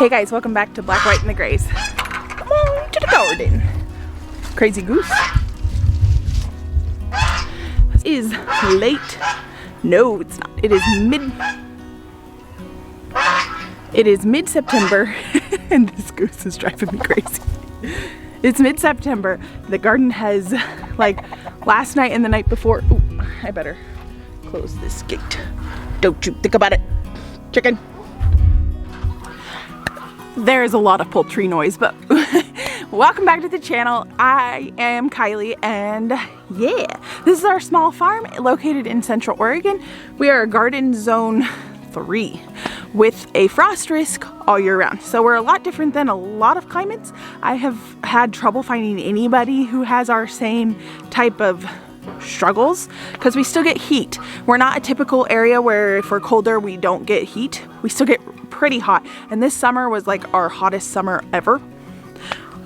Hey guys, welcome back to Black, White, and the Grays. Come on to the garden. Crazy goose. It is late. No, it's not. It is mid-September and this goose is driving me crazy. It's mid-September. The garden has, like, last night and the night before. Ooh, I better close this gate. Don't you think about it, chicken. There's a lot of poultry noise, but welcome back to the channel. I am Kylie, and yeah, this is our small farm located in Central Oregon. We are garden zone 3 with a frost risk all year round. So we're a lot different than a lot of climates. I have had trouble finding anybody who has our same type of struggles because we still get heat. We're not a typical area where if we're colder we don't get heat. We still get pretty hot, and this summer was like our hottest summer ever.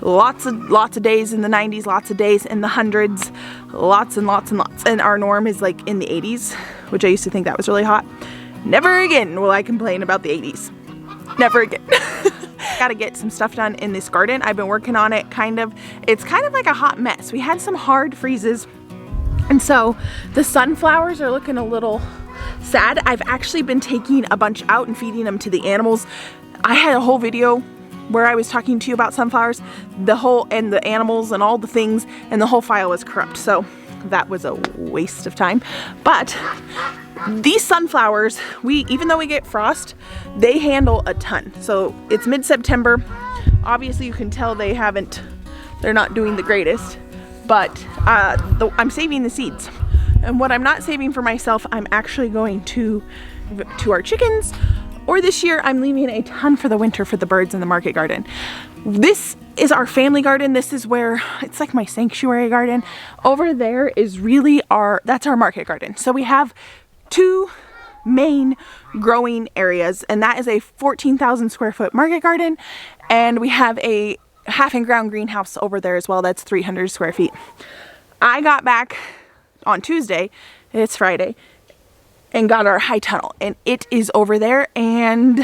Lots of days in the 90s, lots of days in the hundreds, lots and lots and lots. And our norm is like in the 80s, which I used to think that was really hot. Never again will I complain about the 80s. Never again. Gotta get some stuff done in this garden. I've been working on it it's kind of like a hot mess. We had some hard freezes, and so the sunflowers are looking a little sad. I've actually been taking a bunch out and feeding them to the animals. I had a whole video where I was talking to you about sunflowers, and the animals and all the things, and the whole file was corrupt. So that was a waste of time. But these sunflowers, even though we get frost, they handle a ton. So it's mid-September. Obviously you can tell they're not doing the greatest, but I'm saving the seeds. And what I'm not saving for myself, I'm actually going to our chickens, or this year I'm leaving a ton for the winter for the birds in the market garden. This is our family garden. This is where, it's like my sanctuary garden. Over there is really that's our market garden. So we have 2 main growing areas, and that is a 14,000 square foot market garden, and we have a half in ground greenhouse over there as well. That's 300 square feet. I got back on Tuesday, it's Friday, and got our high tunnel, and it is over there, and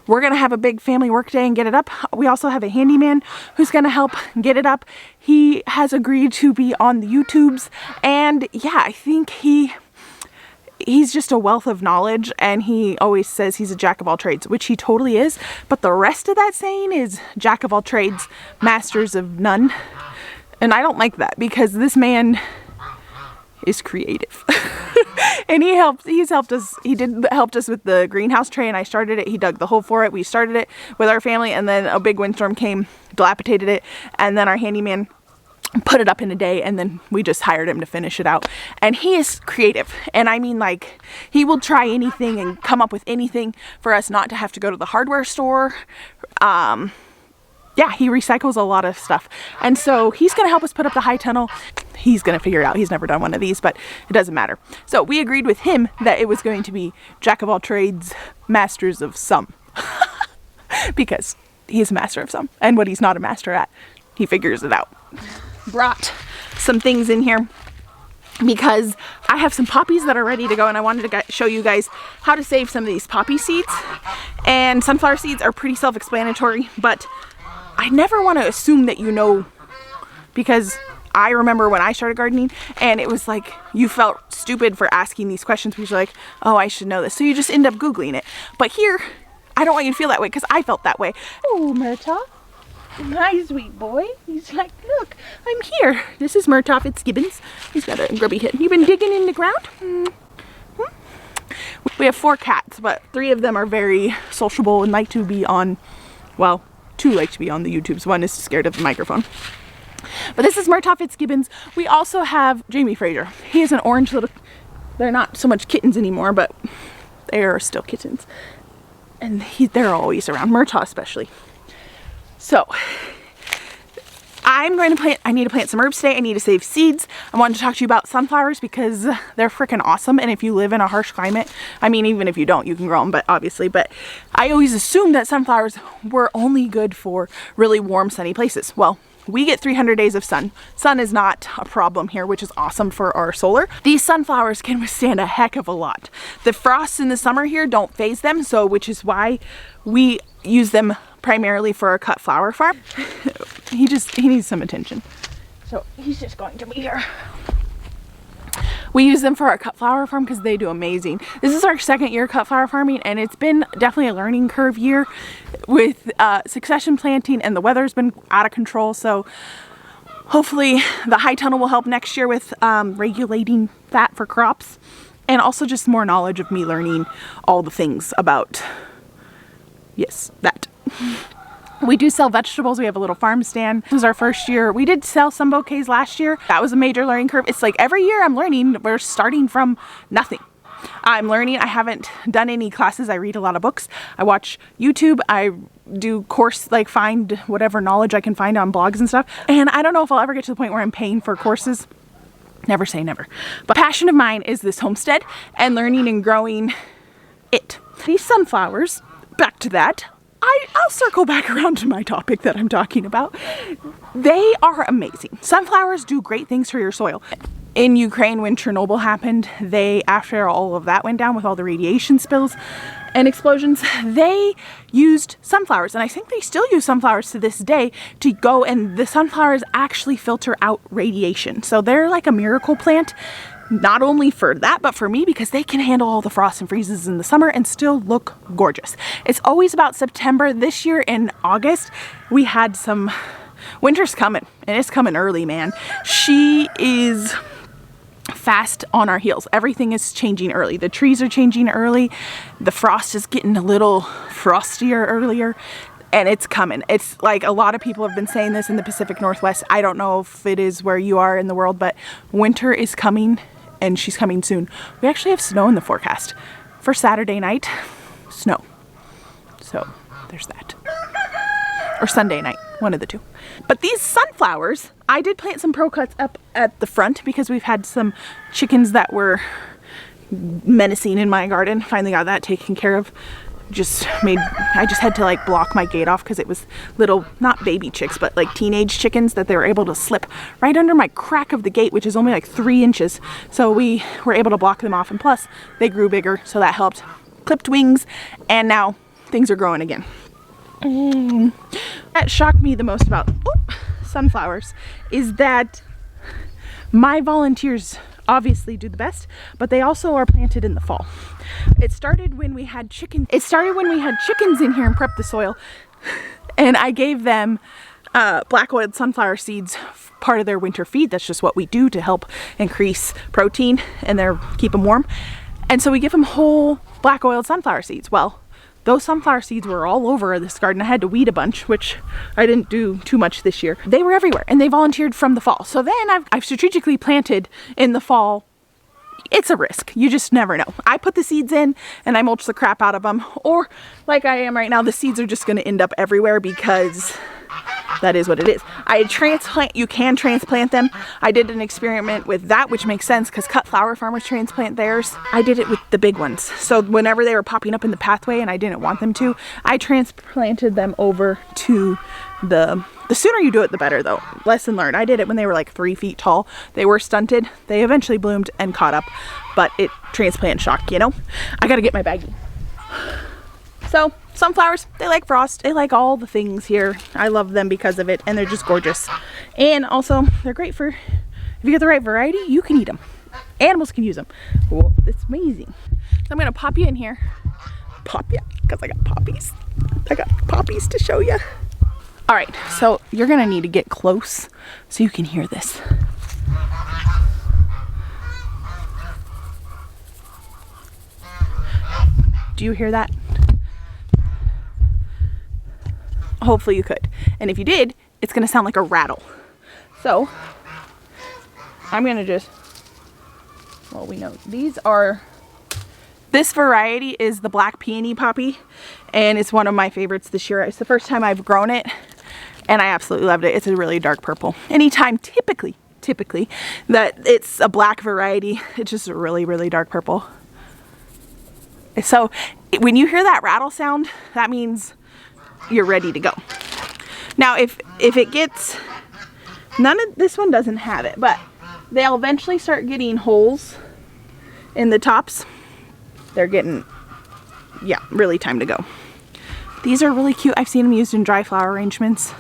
we're gonna have a big family work day and get it up. We also have a handyman who's gonna help get it up. He has agreed to be on the YouTubes, and yeah, I think he's just a wealth of knowledge, and he always says he's a jack of all trades, which he totally is, but the rest of that saying is jack of all trades, masters of none, and I don't like that because this man is creative. And he's helped us. He helped us with the greenhouse tray, and I started it. He dug the hole for it. We started it with our family, and then a big windstorm came, dilapidated it, and then our handyman put it up in a day, and then we just hired him to finish it out. And he is creative, and I mean, like, he will try anything and come up with anything for us not to have to go to the hardware store. Yeah, he recycles a lot of stuff, and so he's gonna help us put up the high tunnel. He's gonna figure it out. He's never done one of these, but it doesn't matter. So we agreed with him that it was going to be jack of all trades, masters of some. Because he's a master of some, and what he's not a master at, he figures it out. Brought some things in here because I have some poppies that are ready to go, and I wanted to show you guys how to save some of these poppy seeds. And sunflower seeds are pretty self-explanatory, but I never want to assume that you know, because I remember when I started gardening, and it was like you felt stupid for asking these questions because you're like, oh, I should know this. So you just end up Googling it. But here, I don't want you to feel that way because I felt that way. Oh, Murtaugh. Hi, sweet boy. He's like, look, I'm here. This is Murtaugh Fitzgibbons. He's got a grubby hit. You been digging in the ground? We have 4 cats, but 3 of them are very sociable and like to be on, well, 2 like to be on the YouTubes. 1 is scared of the microphone. But this is Murtaugh Fitzgibbons. We also have Jamie Fraser. He is an orange little, they're not so much kittens anymore, but they are still kittens. And they're always around, Murtaugh especially. So I need to plant some herbs today. I need to save seeds. I wanted to talk to you about sunflowers because they're freaking awesome. And if you live in a harsh climate, I mean, even if you don't, you can grow them, but I always assumed that sunflowers were only good for really warm, sunny places. Well, we get 300 days of sun. Sun is not a problem here, which is awesome for our solar. These sunflowers can withstand a heck of a lot. The frosts in the summer here don't phase them, which is why we use them primarily for a cut flower farm. He needs some attention. So he's just going to be here. We use them for our cut flower farm because they do amazing. This is our second year cut flower farming, and it's been definitely a learning curve year with succession planting, and the weather's been out of control. So hopefully the high tunnel will help next year with regulating that for crops, and also just more knowledge of me learning all the things about, yes, that. We do sell vegetables. We have a little farm stand. This is our first year. We did sell some bouquets last year. That was a major learning curve. It's like every year I'm learning. We're starting from nothing. I'm learning. I haven't done any classes. I read a lot of books. I watch YouTube. I do course, like find whatever knowledge I can find on blogs and stuff. And I don't know if I'll ever get to the point where I'm paying for courses. Never say never. But passion of mine is this homestead and learning and growing it. These sunflowers, back to that. I'll circle back around to my topic that I'm talking about. They are amazing. Sunflowers do great things for your soil. In Ukraine, when Chernobyl happened, after all of that went down with all the radiation spills and explosions, they used sunflowers. And I think they still use sunflowers to this day to go, and the sunflowers actually filter out radiation. So they're like a miracle plant. Not only for that, but for me, because they can handle all the frost and freezes in the summer and still look gorgeous. It's always about September. This year in August, we had some winter's coming, and it's coming early, man. She is fast on our heels. Everything is changing early. The trees are changing early. The frost is getting a little frostier earlier. And it's coming. It's like a lot of people have been saying this in the Pacific Northwest. I don't know if it is where you are in the world, but winter is coming, and she's coming soon. We actually have snow in the forecast for Saturday night. Snow. So there's that. Or Sunday night, one of the two. But these sunflowers, I did plant some pro cuts up at the front because we've had some chickens that were menacing in my garden. Finally got that taken care of. I just had to like block my gate off because it was little, not baby chicks, but like teenage chickens that they were able to slip right under my crack of the gate, which is only like 3 inches. So we were able to block them off, and plus they grew bigger, so that helped. Clipped wings, and now things are growing again. That shocked me the most about sunflowers is that my volunteers obviously do the best, but they also are planted in the fall. It started when we had chickens. It started when we had chickens in here and prepped the soil, and I gave them black oiled sunflower seeds, part of their winter feed. That's just what we do to help increase protein and keep them warm. And so we give them whole black oiled sunflower seeds. Well, those sunflower seeds were all over this garden. I had to weed a bunch, which I didn't do too much this year. They were everywhere, and they volunteered from the fall. So then I've strategically planted in the fall. It's a risk. You just never know. I put the seeds in and I mulch the crap out of them. Or like I am right now, the seeds are just going to end up everywhere because that is what it is. You can transplant them. I did an experiment with that, which makes sense because cut flower farmers transplant theirs. I did it with the big ones. So whenever they were popping up in the pathway and I didn't want them to, I transplanted them over to the sooner you do it, the better though. Lesson learned. I did it when they were like 3 feet tall. They were stunted. They eventually bloomed and caught up, but it transplant shock, you know? I gotta get my baggie. So sunflowers, they like frost. They like all the things here. I love them because of it, and they're just gorgeous. And also, they're great for, if you get the right variety, you can eat them. Animals can use them. Well, it's amazing. So I'm gonna pop you in here. Pop you, because I got poppies. I got poppies to show you. All right, so you're gonna need to get close so you can hear this. Do you hear that? Hopefully you could. And if you did, it's gonna sound like a rattle. So I'm gonna just, well, we know this variety is the black peony poppy, and it's one of my favorites this year. It's the first time I've grown it, and I absolutely loved it. It's a really dark purple. Anytime, typically, that it's a black variety, it's just a really, really dark purple. So when you hear that rattle sound, that means you're ready to go. Now, if it gets, this one doesn't have it, but they'll eventually start getting holes in the tops. They're getting, yeah, really time to go. These are really cute. I've seen them used in dry flower arrangements.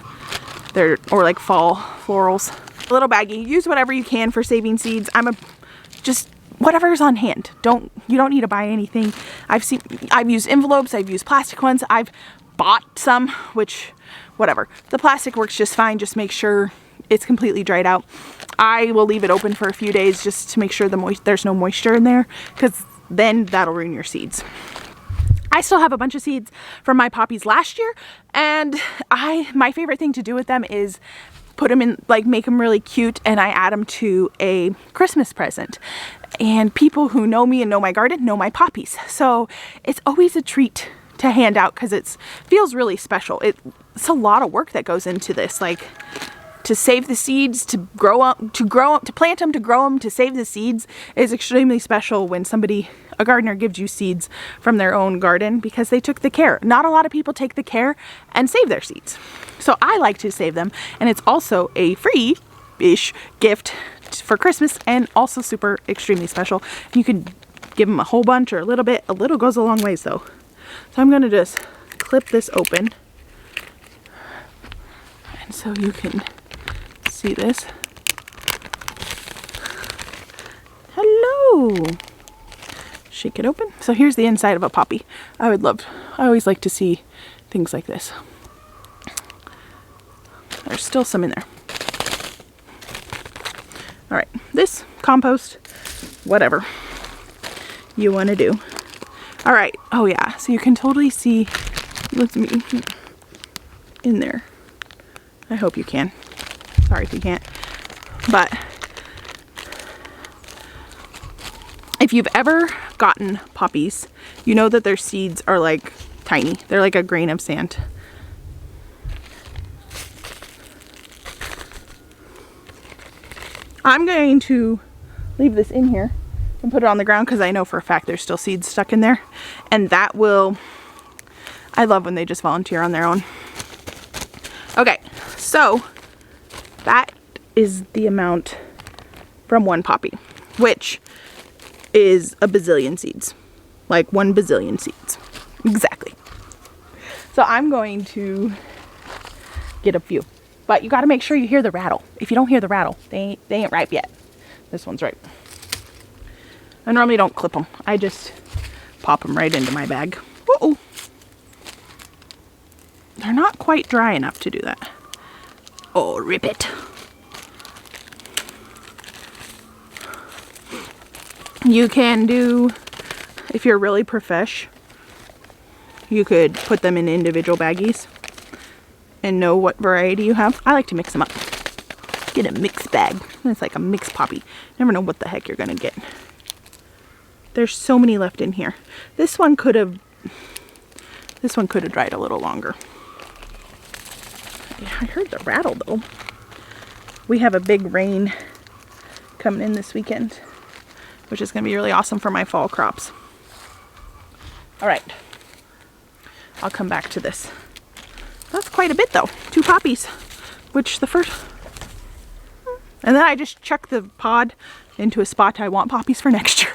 Or like fall florals. A little baggie. Use whatever you can for saving seeds. Just whatever's on hand. You don't need to buy anything. I've used envelopes. I've used plastic ones. I've bought some, which whatever. The plastic works just fine. Just make sure it's completely dried out. I will leave it open for a few days just to make sure there's no moisture in there, because then that'll ruin your seeds. I still have a bunch of seeds from my poppies last year, and my favorite thing to do with them is put them in, like, make them really cute, and I add them to a Christmas present. And people who know me and know my garden know my poppies, so it's always a treat to hand out because it feels really special. It's a lot of work that goes into this, like to save the seeds, to plant them, to grow them, to save the seeds is extremely special when a gardener gives you seeds from their own garden because they took the care. Not a lot of people take the care and save their seeds. So I like to save them, and it's also a free-ish gift for Christmas and also super extremely special. You can give them a whole bunch or a little bit. A little goes a long ways though. So I'm gonna just clip this open. And so you can see this. Hello. Shake it open. So here's the inside of a poppy. I always like to see things like this. There's still some in there. All right, this compost, whatever you want to do. All right. Oh yeah. So you can totally see. Look at me in there. I hope you can. Sorry if you can't. But if you've ever gotten poppies, you know that their seeds are like tiny. They're like a grain of sand. I'm going to leave this in here and put it on the ground because I know for a fact there's still seeds stuck in there. And that will, I love when they just volunteer on their own. Okay, so that is the amount from one poppy, which is a bazillion seeds. Like 1 bazillion seeds. Exactly. So I'm going to get a few. But you got to make sure you hear the rattle. If you don't hear the rattle, they ain't ripe yet. This one's ripe. I normally don't clip them. I just pop them right into my bag. Uh-oh. They're not quite dry enough to do that. Oh, rip it. You can do, if you're really profesh, you could put them in individual baggies and know what variety you have. I like to mix them up. Get a mixed bag. It's like a mixed poppy. Never know what the heck you're gonna get. There's so many left in here. This one could have dried a little longer. Yeah, I heard the rattle though. We have a big rain coming in this weekend, which is gonna be really awesome for my fall crops. All right, I'll come back to this. That's quite a bit though. 2 poppies, which the first, and then I just chuck the pod into a spot I want poppies for next year.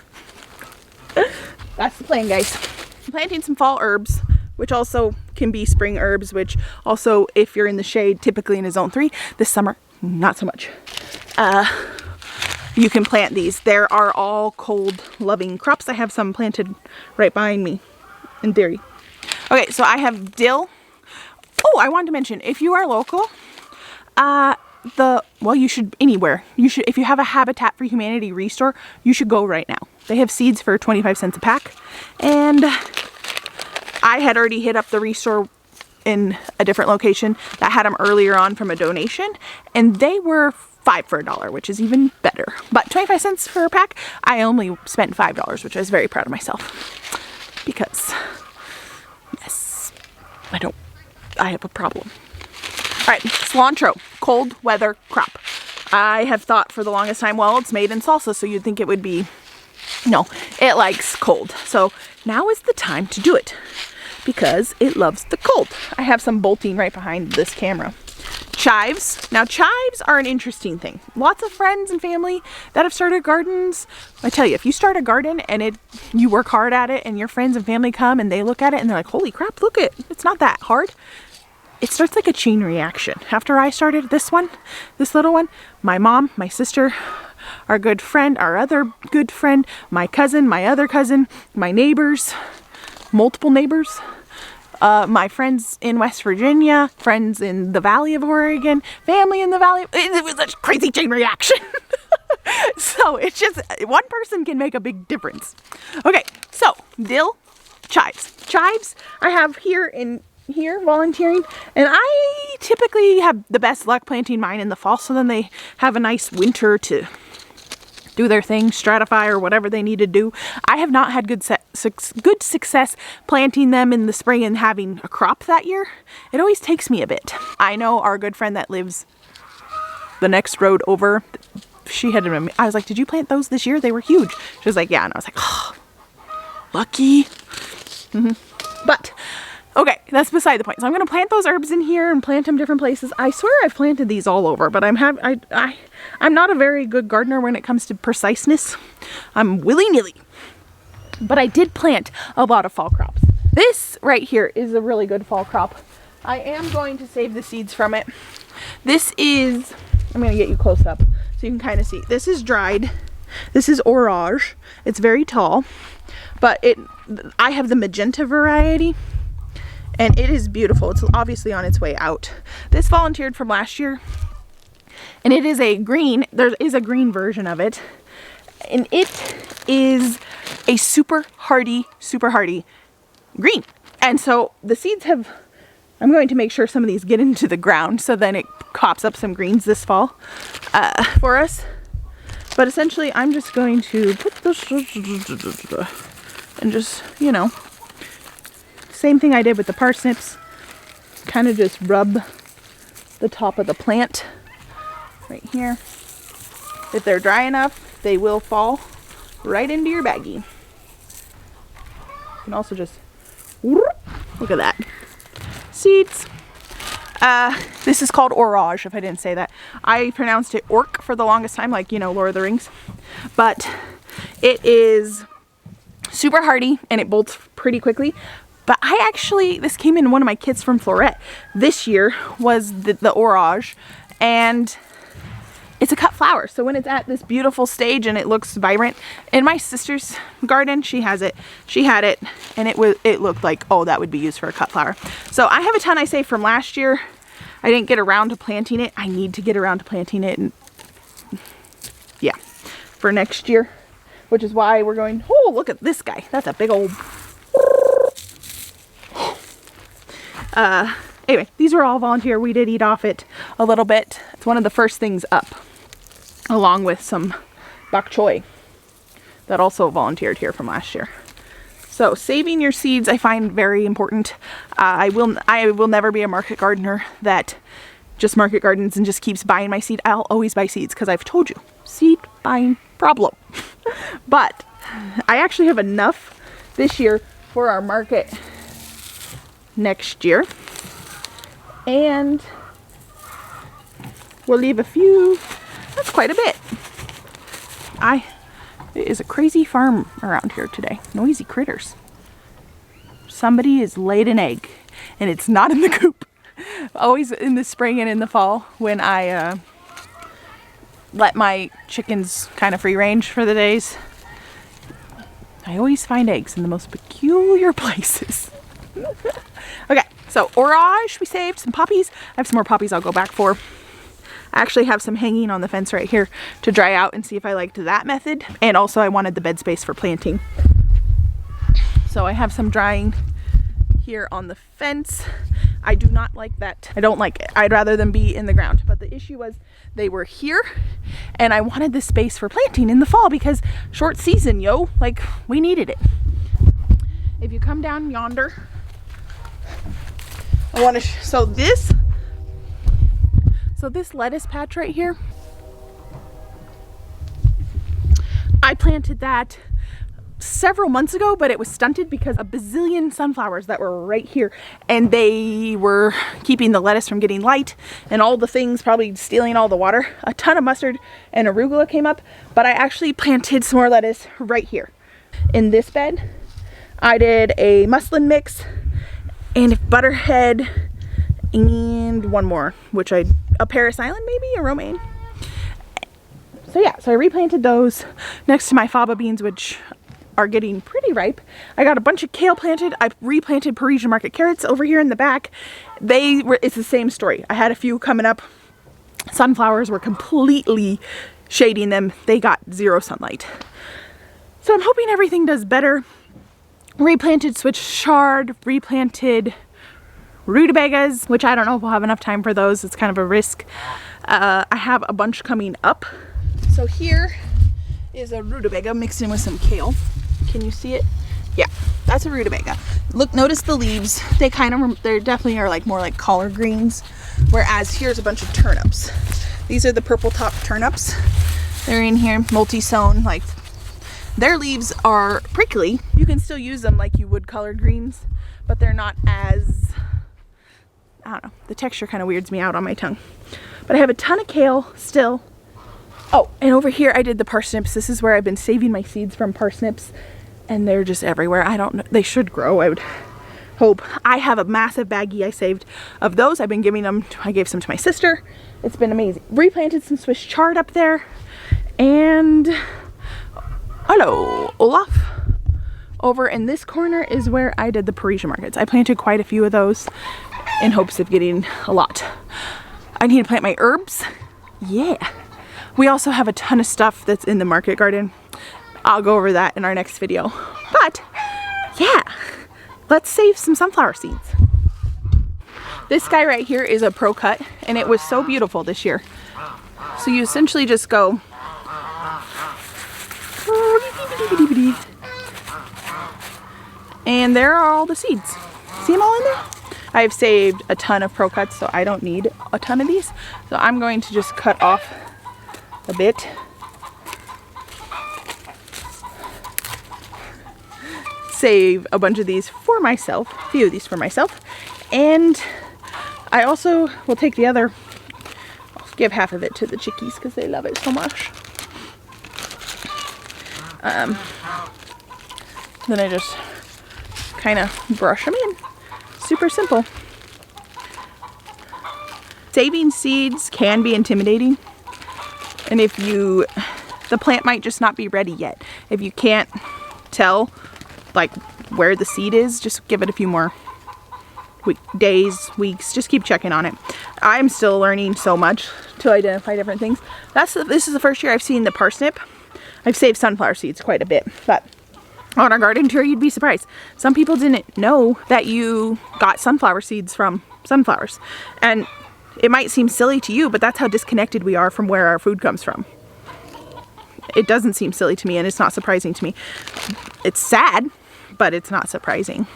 That's the plan, guys. I'm planting some fall herbs, which also can be spring herbs, which also, if you're in the shade, typically in a zone 3, this summer, not so much. You can plant these. There are all cold loving crops. I have some planted right behind me, in theory. Okay, so I have dill. Oh, I wanted to mention, if you are local, well, you should anywhere. You should, if you have a Habitat for Humanity restore, you should go right now. They have seeds for 25 cents a pack, and I had already hit up the restore in a different location that had them earlier on from a donation, and they were 5 for $1, which is even better. But 25 cents for a pack, I only spent $5, which I was very proud of myself because, yes, I have a problem. All right, cilantro, cold weather crop. I have thought for the longest time, well, it's made in salsa, so you'd think it would be, no, it likes cold. So now is the time to do it because it loves the cold. I have some bolting right behind this camera chives. Now chives are an interesting thing. Lots of friends and family that have started gardens. I tell you, if you start a garden and you work hard at it and your friends and family come and they look at it and they're like, holy crap, look it, it's not that hard. It starts like a chain reaction. After I started this little one, my mom, my sister, our good friend, our other good friend, my cousin, my other cousin, my neighbors, multiple neighbors, my friends in West Virginia, friends in the Valley of Oregon, family in the Valley. It was a crazy chain reaction. So it's just, one person can make a big difference. Okay, so dill, chives. Chives I have here volunteering, and I typically have the best luck planting mine in the fall, so then they have a nice winter to do their thing, stratify or whatever they need to do. I have not had good success planting them in the spring and having a crop that year. It always takes me a bit. I know our good friend that lives the next road over, I was like, did you plant those this year? They were huge. She was like, yeah, and I was like, oh, lucky. But okay, that's beside the point. So I'm going to plant those herbs in here and plant them different places. I swear I've planted these all over, but I'm not a very good gardener when it comes to preciseness. I'm willy-nilly. But I did plant a lot of fall crops. This right here is a really good fall crop. I am going to save the seeds from it. This is, I'm going to get you close up so you can kind of see. This is dried. This is orage. It's very tall, but I have the magenta variety. And it is beautiful. It's obviously on its way out. This volunteered from last year. And it is a green. There is a green version of it. And it is a super hardy green. And so the seeds I'm going to make sure some of these get into the ground so then it pops up some greens this fall for us. But essentially I'm just going to put this and just, you know, same thing I did with the parsnips. Kind of just rub the top of the plant right here. If they're dry enough, they will fall right into your baggie. You can also just, look at that. Seeds. This is called orage, if I didn't say that. I pronounced it orc for the longest time, like, you know, Lord of the Rings. But it is super hardy and it bolts pretty quickly. But this came in one of my kits from Floret. This year was the orage, and it's a cut flower. So when it's at this beautiful stage and it looks vibrant, in my sister's garden, she had it, and it looked like, oh, that would be used for a cut flower. So I have a ton I saved from last year. I didn't get around to planting it. I need to get around to planting it, and yeah, for next year, which is why we're going, oh, look at this guy. That's a big old... Anyway, these were all volunteer. We did eat off it a little bit. It's one of the first things up, along with some bok choy that also volunteered here from last year. So saving your seeds I find very important. I will never be a market gardener that just market gardens and just keeps buying my seed. I'll always buy seeds because I've told you, seed buying problem. But I actually have enough this year for our market next year, and we'll leave a few. That's quite a bit. It is a crazy farm around here today. Noisy critters. Somebody has laid an egg and it's not in the coop. Always in the spring and in the fall when I let my chickens kind of free range for the days, I always find eggs in the most peculiar places. Okay, so orage we saved, some poppies. I have some more poppies I'll go back for. I actually have some hanging on the fence right here to dry out and see if I liked that method. And also I wanted the bed space for planting. So I have some drying here on the fence. I do not like that. I don't like it. I'd rather them be in the ground. But the issue was they were here and I wanted this space for planting in the fall because short season, yo, like we needed it. If you come down yonder, I want to, so this lettuce patch right here, I planted that several months ago, but it was stunted because a bazillion sunflowers that were right here, and they were keeping the lettuce from getting light and all the things, probably stealing all the water. A ton of mustard and arugula came up, but I actually planted some more lettuce right here in this bed. I did a muslin mix and a butterhead and one more, which a Paris Island, maybe a romaine. So yeah, so I replanted those next to my faba beans, which are getting pretty ripe. I got a bunch of kale planted. I replanted Parisian market carrots over here in the back. It's the same story. I had a few coming up. Sunflowers were completely shading them. They got zero sunlight. So I'm hoping everything does better. Replanted Swiss chard, replanted rutabagas, which I don't know if we'll have enough time for those. It's kind of a risk. I have a bunch coming up. So here is a rutabaga mixed in with some kale. Can you see it? Yeah, that's a rutabaga. Look, notice the leaves. They definitely are like more like collard greens. Whereas here's a bunch of turnips. These are the purple top turnips. They're in here, multi-sown. Like, their leaves are prickly. You can still use them like you would collard greens, but they're not as, I don't know, the texture kind of weirds me out on my tongue. But I have a ton of kale still. Oh, and over here I did the parsnips. This is where I've been saving my seeds from parsnips, and they're just everywhere. I don't know, they should grow, I would hope. I have a massive baggie I saved of those. I've been giving them, I gave some to my sister. It's been amazing. Replanted some Swiss chard up there. And hello, Olaf. Over in this corner is where I did the Parisian markets. I planted quite a few of those in hopes of getting a lot. I need to plant my herbs. Yeah. We also have a ton of stuff that's in the market garden. I'll go over that in our next video. But yeah, let's save some sunflower seeds. This guy right here is a pro cut, and it was so beautiful this year. So you essentially just go and there are all the seeds. See them all in there? I've saved a ton of pro cuts, so I don't need a ton of these. So I'm going to just cut off a bit. Save a bunch of these for myself, a few of these for myself. And I also will take the other, I'll give half of it to the chickies because they love it so much. Then I just kind of brush them in. Super simple. Saving seeds can be intimidating. And if the plant might just not be ready yet. If you can't tell like where the seed is, just give it a few more days, weeks, just keep checking on it. I'm still learning so much to identify different things. This is the first year I've seen the parsnip. I've saved sunflower seeds quite a bit, but on our garden tour, you'd be surprised. Some people didn't know that you got sunflower seeds from sunflowers. And it might seem silly to you, but that's how disconnected we are from where our food comes from. It doesn't seem silly to me, and it's not surprising to me. It's sad, but it's not surprising.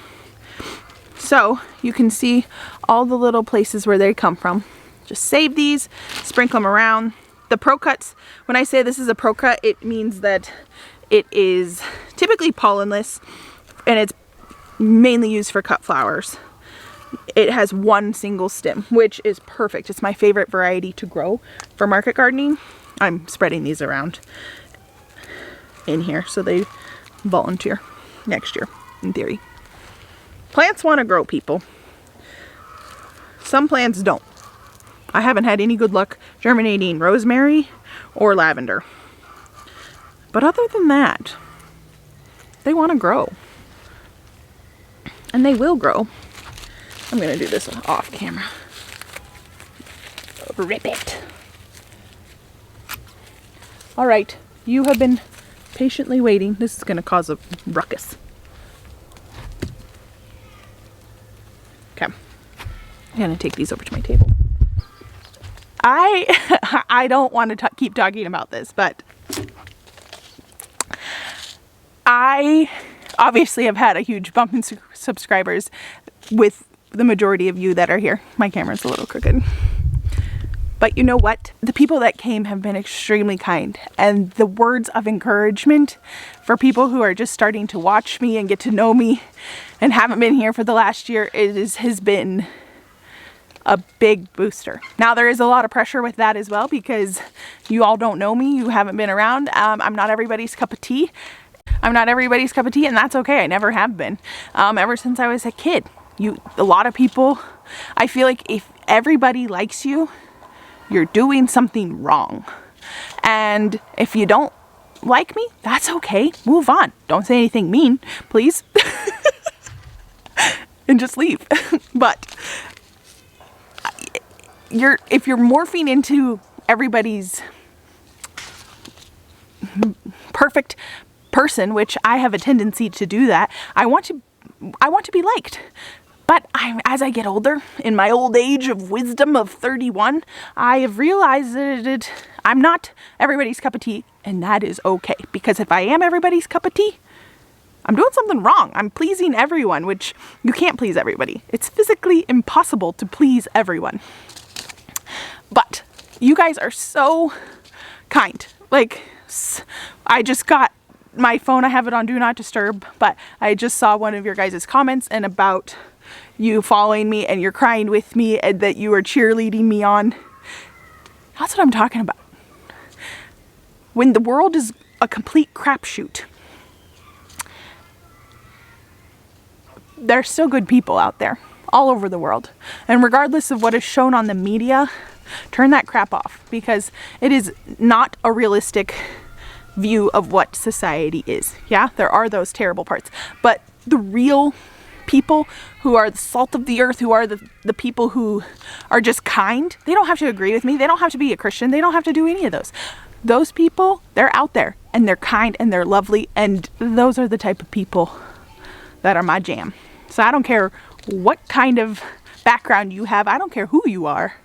So you can see all the little places where they come from. Just save these, sprinkle them around. The pro cuts, when I say this is a pro cut, it means that it is typically pollenless, and it's mainly used for cut flowers. It has one single stem, which is perfect. It's my favorite variety to grow for market gardening. I'm spreading these around in here so they volunteer next year, in theory. Plants want to grow, people. Some plants don't. I haven't had any good luck germinating rosemary or lavender. But other than that, they want to grow. And they will grow. I'm going to do this off camera. Rip it. All right, you have been patiently waiting. This is going to cause a ruckus. Okay. I'm going to take these over to my table. I don't want to keep talking about this, but I obviously have had a huge bump in subscribers with the majority of you that are here. My camera's a little crooked. But you know what? The people that came have been extremely kind, and the words of encouragement for people who are just starting to watch me and get to know me and haven't been here for the last year has been a big booster. Now there is a lot of pressure with that as well, because you all don't know me, you haven't been around. I'm not everybody's cup of tea. I'm not everybody's cup of tea, and that's okay. I never have been. Ever since I was a kid. A lot of people, I feel like if everybody likes you, you're doing something wrong. And if you don't like me, that's okay. Move on. Don't say anything mean, please. And just leave. But if you're morphing into everybody's perfect person, which I have a tendency to do that, I want to be liked. But as I get older, in my old age of wisdom of 31, I have realized that I'm not everybody's cup of tea, and that is okay. Because if I am everybody's cup of tea, I'm doing something wrong. I'm pleasing everyone, which you can't please everybody. It's physically impossible to please everyone. But you guys are so kind. Like, I just got my phone, I have it on Do Not Disturb, but I just saw one of your guys' comments and about you following me and you're crying with me and that you are cheerleading me on. That's what I'm talking about. When the world is a complete crapshoot, there's still good people out there all over the world. And regardless of what is shown on the media, turn that crap off, because it is not a realistic view of what society is. Yeah, there are those terrible parts, but the real people who are the salt of the earth, who are the people who are just kind, they don't have to agree with me, they don't have to be a Christian, they don't have to do any of those people, they're out there and they're kind and they're lovely, and those are the type of people that are my jam. So I don't care what kind of background you have, I don't care who you are.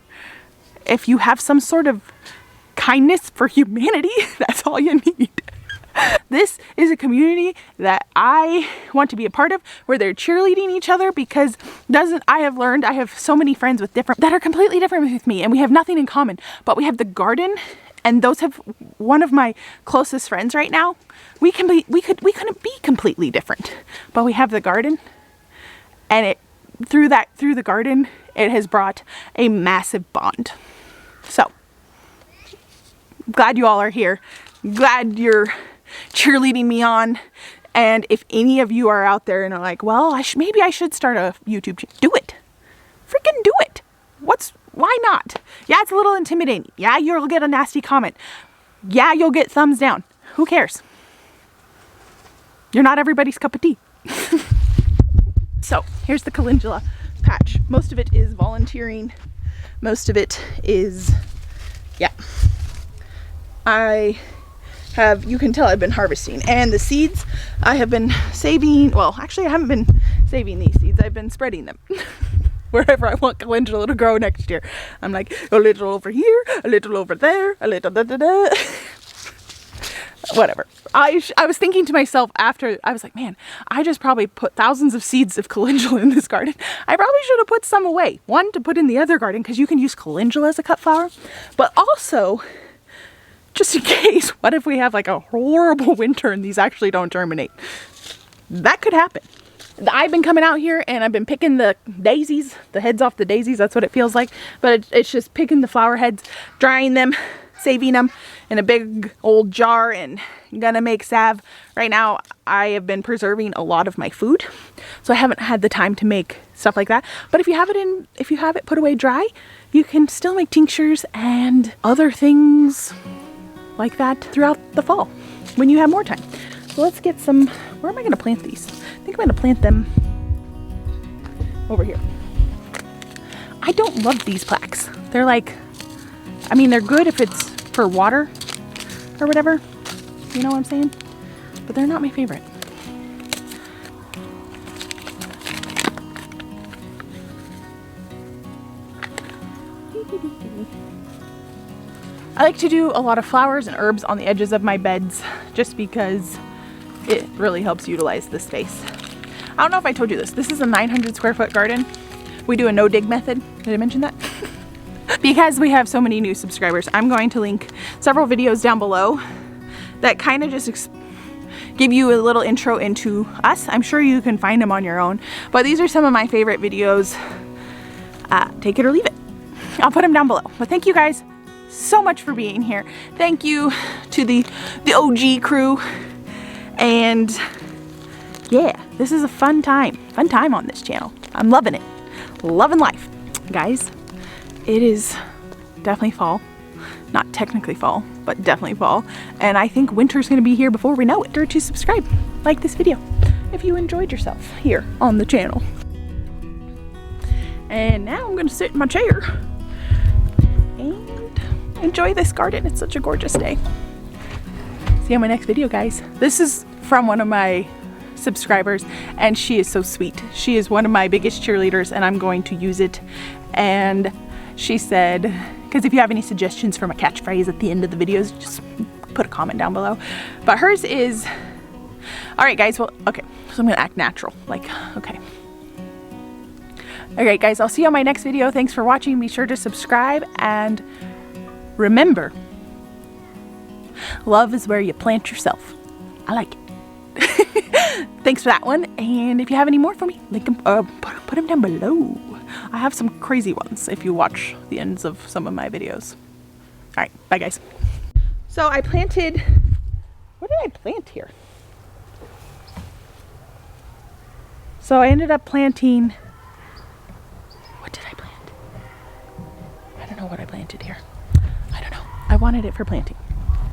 If you have some sort of kindness for humanity, that's all you need. This is a community that I want to be a part of, where they're cheerleading each other, because I have learned, I have so many friends that are completely different with me, and we have nothing in common, but we have the garden, and those have one of my closest friends right now. We couldn't be completely different, but we have the garden, and through the garden, it has brought a massive bond. So, glad you all are here. Glad you're cheerleading me on. And if any of you are out there and are like, well, maybe I should start a YouTube channel, do it. Freaking do it. Why not? Yeah, it's a little intimidating. Yeah, you'll get a nasty comment. Yeah, you'll get thumbs down. Who cares? You're not everybody's cup of tea. So, here's the calendula patch. Most of it is volunteering. Most of it is, yeah. You can tell I've been harvesting, and the seeds I have been saving. Well, actually I haven't been saving these seeds, I've been spreading them wherever I want calendula to grow next year. I'm like, a little over here, a little over there, a little da-da-da. Whatever. I was thinking to myself after, I was like, man, I just probably put thousands of seeds of calendula in this garden. I probably should have put some away. One, to put in the other garden, because you can use calendula as a cut flower, but also, just in case, what if we have like a horrible winter and these actually don't germinate? That could happen. I've been coming out here and I've been picking the daisies, the heads off the daisies, that's what it feels like. But it's just picking the flower heads, drying them, saving them in a big old jar, and gonna make salve. Right now I have been preserving a lot of my food, so I haven't had the time to make stuff like that. But if you have it put away dry, you can still make tinctures and other things like that throughout the fall when you have more time. So let's get some, where am I going to plant these? I think I'm going to plant them over here. I don't love these plaques. They're like, I mean, they're good if it's for water or whatever, you know what I'm saying? But they're not my favorite. I like to do a lot of flowers and herbs on the edges of my beds just because it really helps utilize the space. I don't know if I told you this. This is a 900 square foot garden. We do a no dig method. Did I mention that? Because we have so many new subscribers, I'm going to link several videos down below that kind of just give you a little intro into us. I'm sure you can find them on your own, but these are some of my favorite videos. Take it or leave it. I'll put them down below. But thank you guys so much for being here. Thank you to the OG crew. And yeah, this is a fun time on this channel. I'm loving it. Loving life. Guys, it is definitely fall. Not technically fall, but definitely fall. And I think winter's gonna be here before we know it. Sure to subscribe, like this video if you enjoyed yourself here on the channel. And now I'm gonna sit in my chair and enjoy this garden. It's such a gorgeous day. See you on my next video, guys. This is from one of my subscribers, and she is so sweet. She is one of my biggest cheerleaders, and I'm going to use it. And she said, because if you have any suggestions for my catchphrase at the end of the videos, just put a comment down below. But hers is, all right, guys. Well, okay. So I'm gonna act natural. Like, okay. All right, guys. I'll see you on my next video. Thanks for watching. Be sure to subscribe, and remember, love is where you plant yourself. I like it. Thanks for that one. And if you have any more for me, link them, put them down below. I have some crazy ones if you watch the ends of some of my videos. All right, bye guys. So I planted, what did I plant here? So I ended up planting, what did I plant? I don't know what I planted here. I don't know. I wanted it for planting.